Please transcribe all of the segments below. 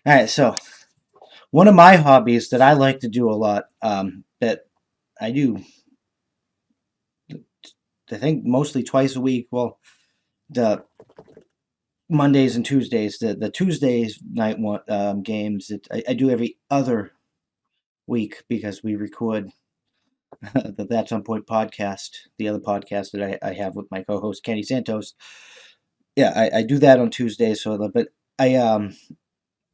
All right, so one of my hobbies that I like to do a lot, that I do, I think mostly twice a week. Well, the Mondays and Tuesdays, the Tuesdays night one games that I do every other week because we record the That's On Point podcast, the other podcast that I have with my co-host Kenny Santos. Yeah, I do that on Tuesdays. But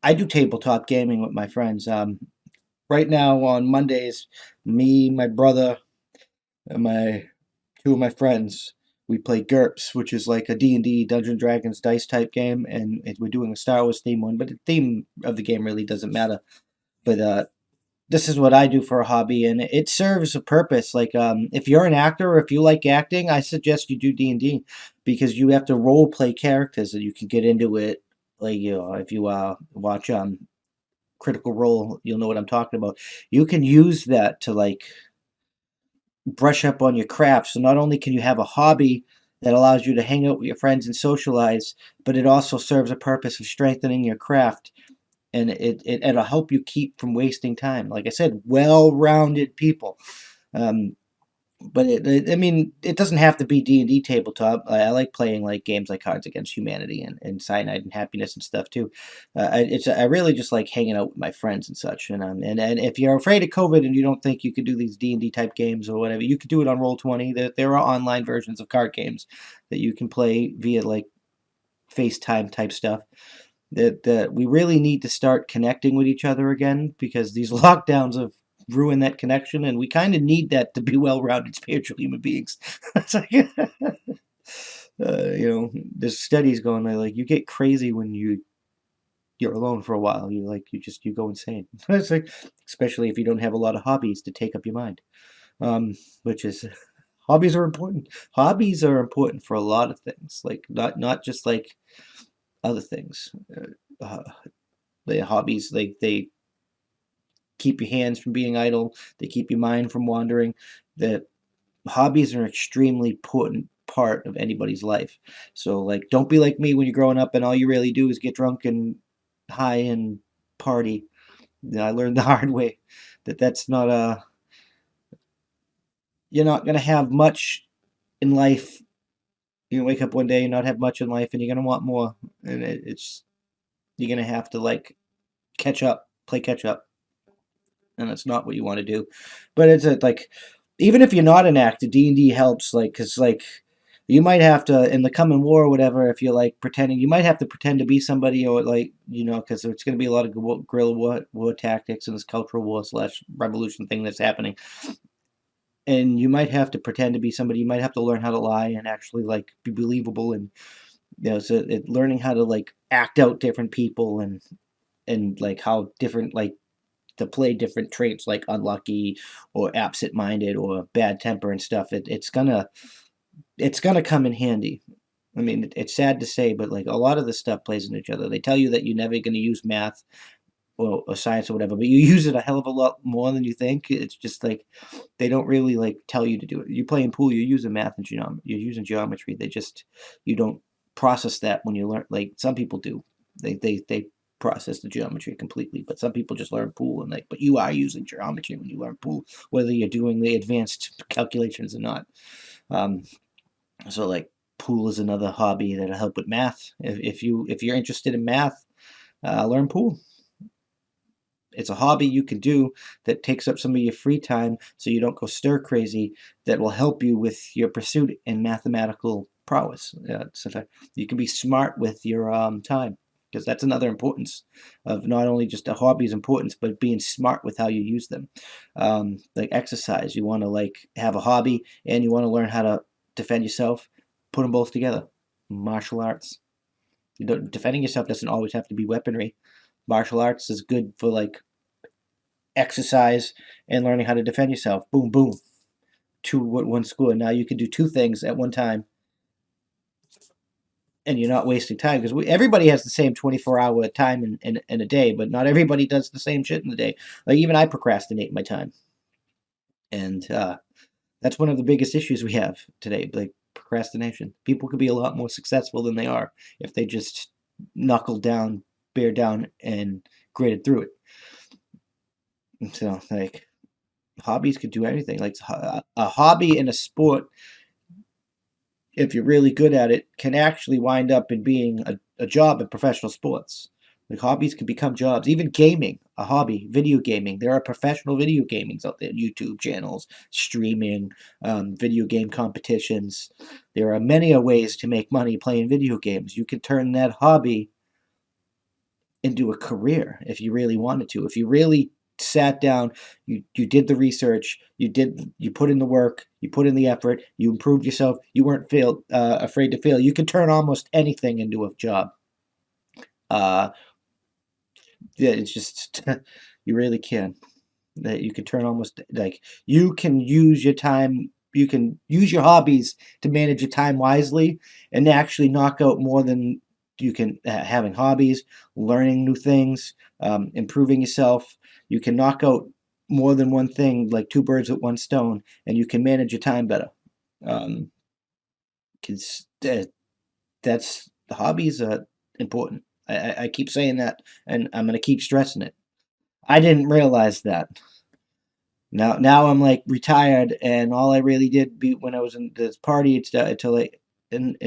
I do tabletop gaming with my friends. Right now on Mondays, me, my brother, and my two of my friends, we play GURPS, which is like a D&D Dungeons and Dragons dice type game, and we're doing a Star Wars theme one, but the theme of the game really doesn't matter. But this is what I do for a hobby, and it serves a purpose. Like if you're an actor or if you like acting, I suggest you do D&D because you have to role play characters and you can get into it. Like if you watch Critical Role, you'll know what I'm talking about. You can use that to like brush up on your craft. So not only can you have a hobby that allows you to hang out with your friends and socialize, but it also serves a purpose of strengthening your craft, and it'll help you keep from wasting time. Like I said, well-rounded people. Um, but I mean, it doesn't have to be D&D tabletop. I like playing like games like Cards Against Humanity and Cyanide and Happiness and stuff too. I really just like hanging out with my friends and such. And if you're afraid of COVID and you don't think you could do these D&D type games or whatever, you could do it on Roll20. There are online versions of card games that you can play via like FaceTime type stuff. That we really need to start connecting with each other again because these lockdowns have ruined that connection, and we kind of need that to be well-rounded spiritual human beings. It's like, there's studies going there like you get crazy when you're alone for a while. You go insane. It's like, especially if you don't have a lot of hobbies to take up your mind. Which is hobbies are important. Hobbies are important for a lot of things, like not just like other things. Uh, the hobbies they keep your hands from being idle. They keep your mind from wandering. The hobbies are an extremely important part of anybody's life. So like, don't be like me when you're growing up and all you really do is get drunk and high and party. I learned the hard way that that's not a you're not gonna have much in life. You wake up one day and not have much in life, and you're gonna want more, and it's you're gonna have to like catch up, play catch up, and that's not what you want to do. But like, even if you're not an actor, D&D helps, like, because like you might have to in the coming war or whatever, if you're like pretending, you might have to pretend to be somebody, or like, because it's going to be a lot of guerrilla war tactics and this cultural war slash revolution thing that's happening, and you might have to pretend to be somebody. You might have to learn how to lie and actually like be believable, and so learning how to like act out different people, and like how different, like, to play different traits like unlucky or absent-minded or bad temper and stuff. It's gonna come in handy. I mean, it's sad to say, but like a lot of this stuff plays into each other. They tell you that you're never gonna use math or science or whatever, but you use it a hell of a lot more than you think. It's just like they don't really like tell you to do it. You're playing pool, you're using math and geometry. You're using geometry. You don't process that when you learn. Like some people do. They process the geometry completely, but some people just learn pool and like. But you are using geometry when you learn pool, whether you're doing the advanced calculations or not. Um, so like pool is another hobby that'll help with math. If you're interested in math, learn pool. It's a hobby you can do that takes up some of your free time so you don't go stir crazy, that will help you with your pursuit in mathematical prowess. So that you can be smart with your time, because that's another importance of not only just a hobby's importance, but being smart with how you use them. Like exercise, you want to like have a hobby and you want to learn how to defend yourself. Put them both together. Martial arts. Defending yourself doesn't always have to be weaponry. Martial arts is good for like exercise and learning how to defend yourself. Boom, boom. Two one school. And now you can do two things at one time, and you're not wasting time, because everybody has the same 24-hour time in a day, but not everybody does the same shit in the day. Like even I procrastinate my time, and that's one of the biggest issues we have today. Like procrastination. People could be a lot more successful than they are if they just knuckle down bear down and gritted through it. And so, like, hobbies could do anything. Like a hobby in a sport, if you're really good at it, can actually wind up in being a job in professional sports. Like hobbies can become jobs. Even gaming, a hobby, video gaming. There are professional video gamings out there, YouTube channels, streaming, video game competitions. There are many ways to make money playing video games. You can turn that hobby into a career if you really wanted to. If you really sat down, you did the research, you put in the work, you put in the effort, you improved yourself, you weren't afraid to fail. You could turn almost anything into a job. Uh, yeah, it's just you really can. That you can turn almost like you can use your time. You can use your hobbies to manage your time wisely and actually knock out more than you can having hobbies, learning new things, improving yourself. You can knock out more than one thing, like two birds with one stone, and you can manage your time better. Um, 'Cause that's the hobbies are important. I keep saying that, and I'm gonna keep stressing it. I didn't realize that. Now I'm like retired, and all I really did be when I was in this party until like and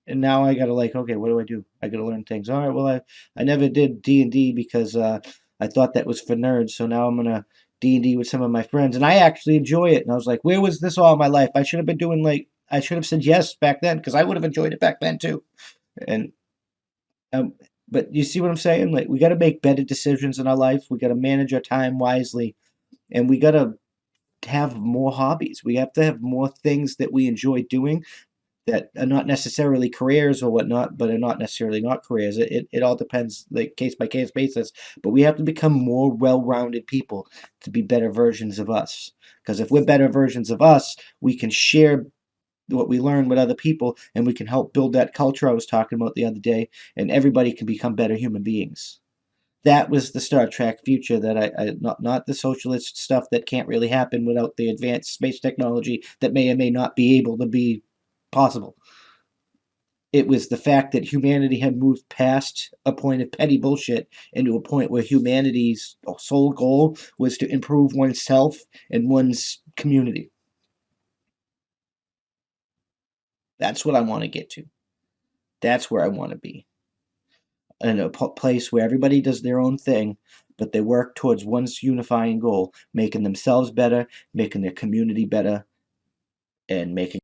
now I gotta like okay, what do I do? I gotta learn things. All right, well I never did D&D because I thought that was for nerds. So now I'm gonna D&D with some of my friends, and I actually enjoy it. And I was like, where was this all my life? I should have been doing like I should have said yes back then because I would have enjoyed it back then too. And um, but you see what I'm saying? Like we got to make better decisions in our life. We got to manage our time wisely, and we got to have more hobbies. We have to have more things that we enjoy doing that are not necessarily careers or whatnot, but are not necessarily not careers. It all depends, like case by case basis. But we have to become more well rounded people to be better versions of us. Because if we're better versions of us, we can share what we learn with other people and we can help build that culture I was talking about the other day, and everybody can become better human beings. That was the Star Trek future that I not the socialist stuff that can't really happen without the advanced space technology that may or may not be able to be possible. It was the fact that humanity had moved past a point of petty bullshit into a point where humanity's sole goal was to improve oneself and one's community. That's what I want to get to. That's where I want to be. In a place where everybody does their own thing, but they work towards one's unifying goal, making themselves better, making their community better, and making